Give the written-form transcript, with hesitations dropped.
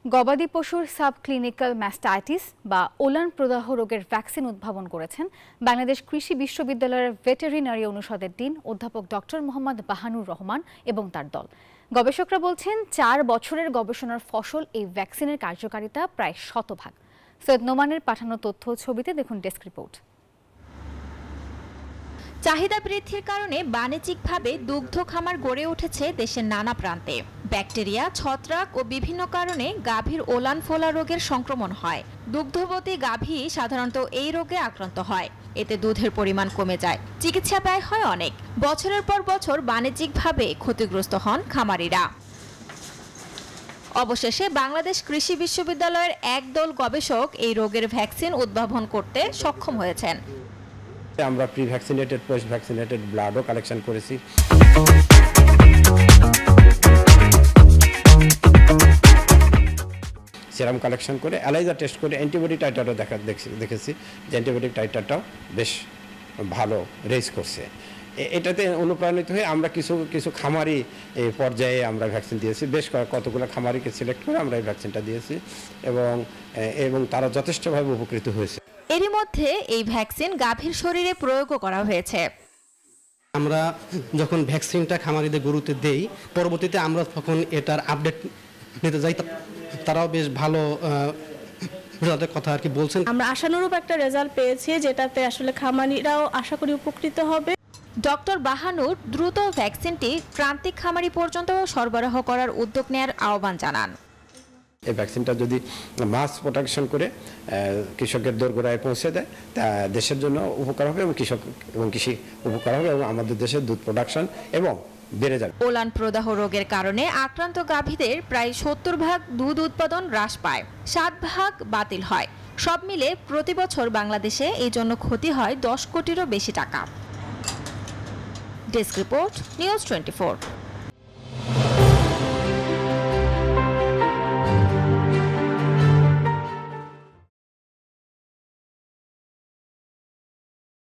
গবাদি পশুর subclinical mastitis বা ওলান প্রদাহ রোগের ভ্যাকসিন উদ্ভাবন করেছেন বাংলাদেশ কৃষি বিশ্ববিদ্যালয়ের ভেটেরিনারি অনুষদের ডিন অধ্যাপক ডক্টর মোহাম্মদ বাহানুর রহমান এবং তার দল। গবেষকরা বলছেন 4 বছরের গবেষণার ফসল এই ভ্যাকসিনের কার্যকারিতা প্রায় 100%। সৈয়দ নোমানের পাঠানো তথ্য ছবিতে দেখুন ডেস্ক রিপোর্ট। চাহিদা বৃদ্ধির কারণে বাণিজ্যিকভাবে দুগ্ধ খামার গড়ে উঠেছে দেশের নানা প্রান্তে। ব্যাকটেরিয়া, ছত্রাক ও বিভিন্ন কারণে গাভীর ওলান ফোলা রোগের সংক্রমণ হয়। দুগ্ধবতী গাভী সাধারণত এই রোগে আক্রান্ত হয়। এতে দুধের পরিমাণ কমে যায়, চিকিৎসা ব্যয় হয় অনেক। বছরের পর বছর বাণিজ্যিকভাবে ক্ষতিগ্রস্ত হন খামারিরা। অবশেষে বাংলাদেশ কৃষি বিশ্ববিদ্যালয়ের একদল গবেষক এই রোগের ভ্যাকসিন উদ্ভাবন করতে সক্ষম হয়েছেন। আমরা প্রি ভ্যাকসিনেটেড, পোস্ট ভ্যাকসিনেটেড ব্লাডও কালেকশন করেছি। সেরাম কালেকশন করে অ্যালাইজা টেস্ট করে অ্যান্টিবডি টাইটারও দেখেছি যে অ্যান্টিবয়োটিক টাইটারটাও বেশ ভালো রেজ করছে। এটাতে অনুপ্রাণিত হয়ে আমরা কিছু খামারি পর্যায়ে আমরা ভ্যাকসিন দিয়েছি। বেশ কতগুলো খামারিকে সিলেক্ট করে আমরা এই ভ্যাকসিনটা দিয়েছি এবং তারা যথেষ্টভাবে উপকৃত হয়েছে। এরই মধ্যে এই ভ্যাকসিন গাভীর শরীরে প্রয়োগও করা হয়েছে। আমরা যখন ভ্যাকসিনটা খামারিদের গরুতে দেই, পরবর্তীতে আমরা তখন এটার আপডেট নিতে যাই, তারাও বেশ ভালো কথা আর কি বলছেন। আমরা আশানুরূপ একটা রেজাল্ট পেয়েছি, যেটাতে আসলে খামারিরাও আশা করি উপকৃত হবে। ডক্টর বাহানুর দ্রুত ভ্যাকসিনটি প্রান্তিক খামারি পর্যন্ত সরবরাহ করার উদ্যোগ নেওয়ার আহ্বান জানান। এই ভ্যাকসিনটা যদি মাস প্রোটেকশন করে কৃষকের দোরগোড়ায় পৌঁছে দেয়, তা দেশের জন্য উপকার হবে এবং কৃষি উপকার হবে এবং আমাদের দেশের দুধ প্রোডাকশন এবং বেড়ে যাবে। ওলান প্রদাহ রোগের কারণে আক্রান্ত গাভীদের প্রায় 70% দুধ উৎপাদন হ্রাস পায়, 7% বাতিল হয়। সব মিলে প্রতি বছর বাংলাদেশে এই জন্য ক্ষতি হয় 10 কোটিরও বেশি টাকা। Desk report, news 24।